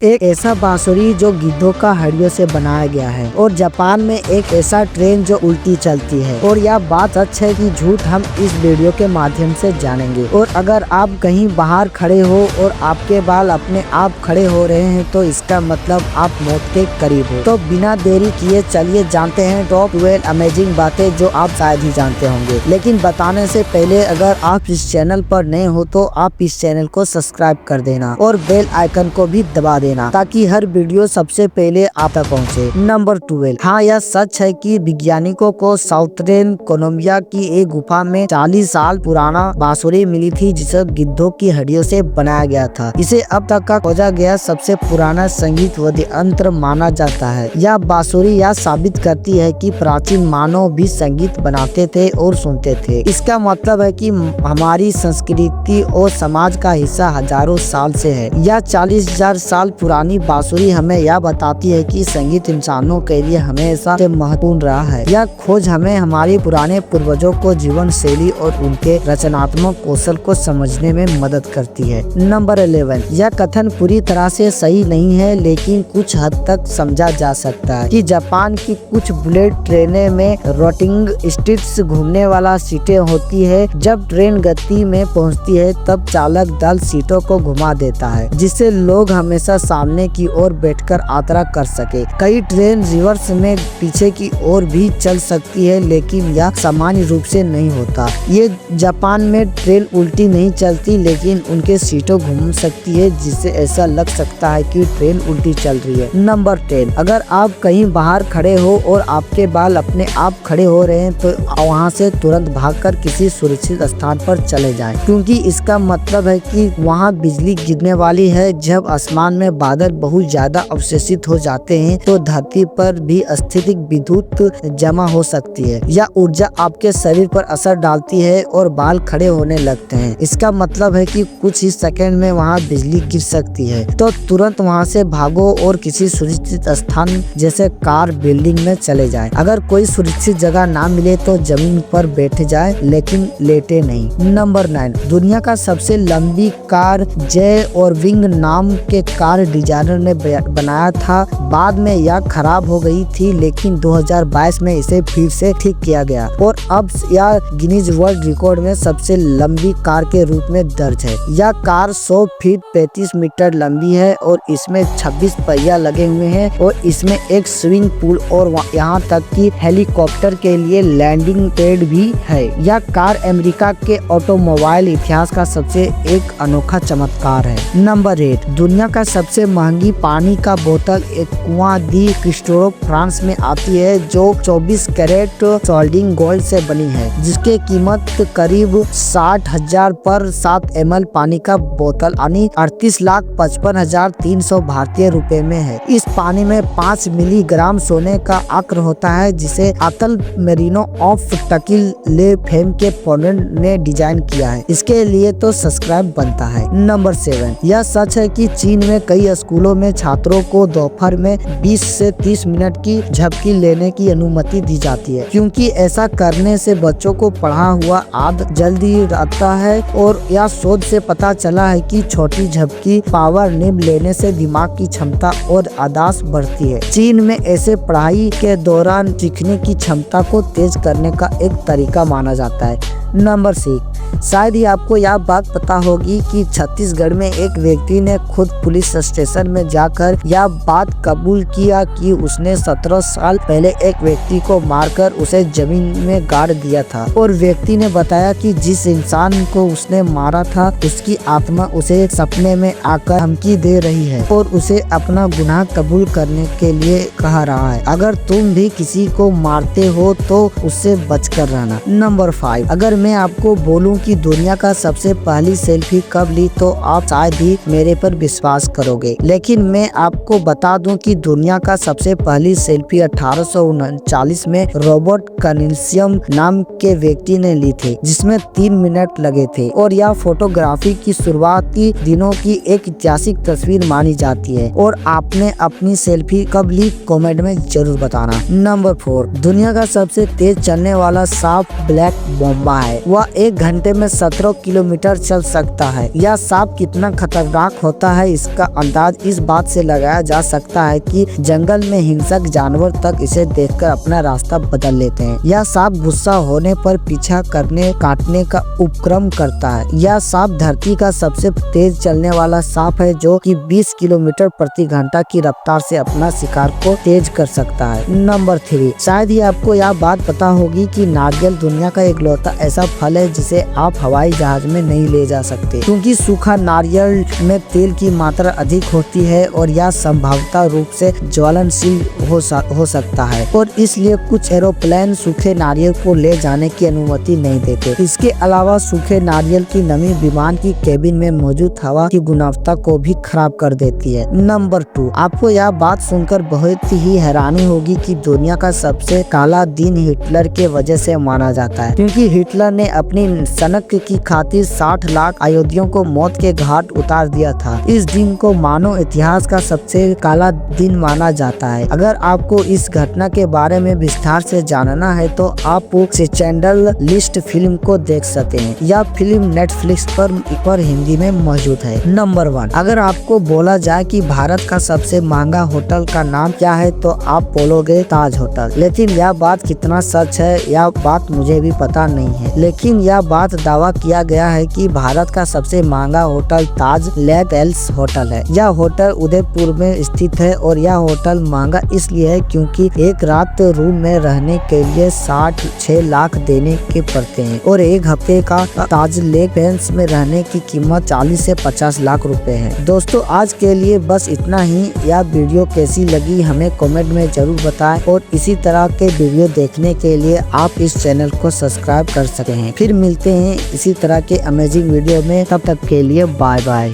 एक ऐसा बांसुरी जो गिद्धों का हड्डियों से बनाया गया है और जापान में एक ऐसा ट्रेन जो उल्टी चलती है। और यह बात सच है कि झूठ हम इस वीडियो के माध्यम से जानेंगे। और अगर आप कहीं बाहर खड़े हो और आपके बाल अपने आप खड़े हो रहे हैं तो इसका मतलब आप मौत के करीब हो। तो बिना देरी किए चलिए जानते हैं टॉप 12 अमेजिंग बातें जो आप शायद ही जानते होंगे। लेकिन बताने से पहले अगर आप इस चैनल पर नए हो तो आप इस चैनल को सब्सक्राइब कर देना और बेल आइकन को भी दबा देना ताकि हर वीडियो सबसे पहले आप तक पहुंचे। नंबर 12। हाँ, यह सच है कि वैज्ञानिकों को साउथर्न कोलंबिया की एक गुफा में 40 साल पुराना बांसुरी मिली थी जिसे गिद्धों की हड्डियों से बनाया गया था। इसे अब तक का खोजा गया सबसे पुराना संगीत वाद्य यंत्र माना जाता है। यह बांसुरी यह साबित करती है कि प्राचीन मानव भी संगीत बनाते थे और सुनते थे। इसका मतलब है कि हमारी संस्कृति और समाज का हिस्सा हजारों साल से है। यह 40,000 साल पुरानी बांसुरी हमें यह बताती है कि संगीत इंसानों के लिए हमेशा से महत्वपूर्ण रहा है। यह खोज हमें हमारे पुराने पूर्वजों को जीवन शैली और उनके रचनात्मक कौशल को समझने में मदद करती है। नंबर 11। यह कथन पूरी तरह से सही नहीं है लेकिन कुछ हद तक समझा जा सकता है कि जापान की कुछ बुलेट ट्रेनें में रोटिंग स्टिक्स घूमने वाला सीटें होती है। जब ट्रेन गति में पहुंचती है तब चालक दल सीटों को घुमा देता है जिससे लोग हमेशा सामने की ओर बैठकर यात्रा कर सके। कई ट्रेन रिवर्स में पीछे की ओर भी चल सकती है लेकिन यह सामान्य रूप से नहीं होता। ये जापान में ट्रेन उल्टी नहीं चलती लेकिन उनके सीटों घूम सकती है जिससे ऐसा लग सकता है कि ट्रेन उल्टी चल रही है। नंबर 10। अगर आप कहीं बाहर खड़े हो और आपके बाल अपने आप खड़े हो रहे हैं तो वहाँ से तुरंत भागकर किसी सुरक्षित स्थान पर चले जाएं, क्योंकि इसका मतलब है कि वहाँ बिजली गिरने वाली है। जब आसमान में बादल बहुत ज्यादा अवशोषित हो जाते हैं तो धरती पर भी स्थितिक विद्युत जमा हो सकती है। यह ऊर्जा आपके शरीर पर असर डालती है और बाल खड़े होने लगते हैं। इसका मतलब है कि कुछ ही सेकंड में वहां बिजली गिर सकती है, तो तुरंत वहां से भागो और किसी सुरक्षित स्थान जैसे कार बिल्डिंग में चले जाएं। अगर कोई सुरक्षित जगह ना मिले तो जमीन पर बैठ जाए लेकिन लेटे नहीं। नंबर 9। दुनिया का सबसे लंबी कार जय और विंग नाम के कार डिजाइनर ने बनाया था। बाद में यह खराब हो गई थी लेकिन 2022 में इसे फिर से ठीक किया गया और अब यह गिनीज वर्ल्ड रिकॉर्ड में सबसे लंबी कार के रूप में दर्ज है। यह कार 100 फीट 35 मीटर लंबी है और इसमें 26 पहिया लगे हुए हैं और इसमें एक स्विमिंग पूल और यहाँ तक कि हेलीकॉप्टर के लिए लैंडिंग पैड भी है। यह कार अमेरिका के ऑटोमोबाइल इतिहास का सबसे एक अनोखा चमत्कार है। नंबर 8। दुनिया का सबसे महंगी पानी का बोतल एक कुआं दी क्रिस्टोरो फ्रांस में आती है जो 24 कैरेट सोल्डिंग गोल्ड से बनी है जिसके कीमत करीब 60,000 पर 7 ml पानी का बोतल यानी 38,55,300 भारतीय रुपए में है। इस पानी में 5 मिलीग्राम सोने का अक्र होता है जिसे अतल मेरिनो ऑफ टकिल ले फेम के पोलैंड ने डिजाइन किया है। इसके लिए तो सब्सक्राइब बनता है। नंबर 7। यह सच है कि चीन में कई स्कूलों में छात्रों को दोपहर में 20 से 30 मिनट की झपकी लेने की अनुमति दी जाती है, क्योंकि ऐसा करने से बच्चों को पढ़ा हुआ याद जल्दी रहता है। और यह शोध से पता चला है कि छोटी झपकी पावर नैप लेने से दिमाग की क्षमता और याददाश्त बढ़ती है। चीन में ऐसे पढ़ाई के दौरान सीखने की क्षमता को तेज करने का एक तरीका माना जाता है। नंबर 6। शायद ही आपको यह बात पता होगी कि छत्तीसगढ़ में एक व्यक्ति ने खुद पुलिस स्टेशन में जाकर यह बात कबूल किया कि उसने 17 साल पहले एक व्यक्ति को मारकर उसे जमीन में गाड़ दिया था। और व्यक्ति ने बताया कि जिस इंसान को उसने मारा था उसकी आत्मा उसे सपने में आकर धमकी दे रही है और उसे अपना गुनाह कबूल करने के लिए कह रहा है। अगर तुम भी किसी को मारते हो तो उससे बचकर रहना। नंबर 5। अगर मैं आपको बोलूं कि दुनिया का सबसे पहली सेल्फी कब ली तो आप शायद ही मेरे पर विश्वास करोगे, लेकिन मैं आपको बता दूं कि दुनिया का सबसे पहली सेल्फी 1839 में रॉबर्ट कनिल्सियम नाम के व्यक्ति ने ली थी जिसमें 3 मिनट लगे थे। और यह फोटोग्राफी की शुरुआती दिनों की एक ऐतिहासिक तस्वीर मानी जाती है। और आपने अपनी सेल्फी कब ली कमेंट में जरूर बताना। नंबर 4। दुनिया का सबसे तेज चलने वाला सांप ब्लैक मांबा है। है। वह 1 घंटे में 17 किलोमीटर चल सकता है। यह सांप कितना खतरनाक होता है इसका अंदाज इस बात से लगाया जा सकता है कि जंगल में हिंसक जानवर तक इसे देखकर अपना रास्ता बदल लेते हैं। यह सांप गुस्सा होने पर पीछा करने काटने का उपक्रम करता है। यह सांप धरती का सबसे तेज चलने वाला सांप है जो कि 20 किलोमीटर प्रति घंटा की रफ्तार से अपना शिकार को तेज कर सकता है। नंबर 3, शायद ही आपको यह बात पता होगी कि नारियल दुनिया का इकलौता ऐसा फल है जिसे आप हवाई जहाज में नहीं ले जा सकते, क्योंकि सूखा नारियल में तेल की मात्रा अधिक होती है और यह संभवतः रूप से ज्वलनशील हो सकता है और इसलिए कुछ एरोप्लेन सूखे नारियल को ले जाने की अनुमति नहीं देते। इसके अलावा सूखे नारियल की नमी विमान की केबिन में मौजूद हवा की गुणवत्ता को भी खराब कर देती है। नंबर 2, आपको यह बात सुनकर बहुत ही हैरानी होगी कि दुनिया का सबसे काला दिन हिटलर के वजह से माना जाता है, क्योंकि हिटलर ने अपनी सनक की खातिर 60 लाख अयोध्यों को मौत के घाट उतार दिया था। इस दिन को मानव इतिहास का सबसे काला दिन माना जाता है। अगर आपको इस घटना के बारे में विस्तार से जानना है तो आप स्कैंडल लिस्ट फिल्म को देख सकते हैं। यह फिल्म नेटफ्लिक्स पर हिंदी में मौजूद है। नंबर 1, अगर आपको बोला जाए कि भारत का सबसे महंगा होटल का नाम क्या है तो आप बोलोगे ताज होटल। लेकिन यह बात कितना सच है यह बात मुझे भी पता नहीं है, लेकिन यह बात दावा किया गया है कि भारत का सबसे महंगा होटल ताज लेक पैलेस होटल है। यह होटल उदयपुर में स्थित है और यह होटल महंगा इसलिए है क्योंकि एक रात रूम में रहने के लिए 6 लाख देने के पड़ते हैं और एक हफ्ते का ताज लेक पैलेस में रहने की कीमत 40 से 50 लाख रुपए है। दोस्तों, आज के लिए बस इतना ही। यह वीडियो कैसी लगी हमें कमेंट में जरूर बताएं और इसी तरह के वीडियो देखने के लिए आप इस चैनल को सब्सक्राइब कर सकते हैं। फिर मिलते हैं इसी तरह के अमेजिंग वीडियो में, तब तक के लिए बाय बाय।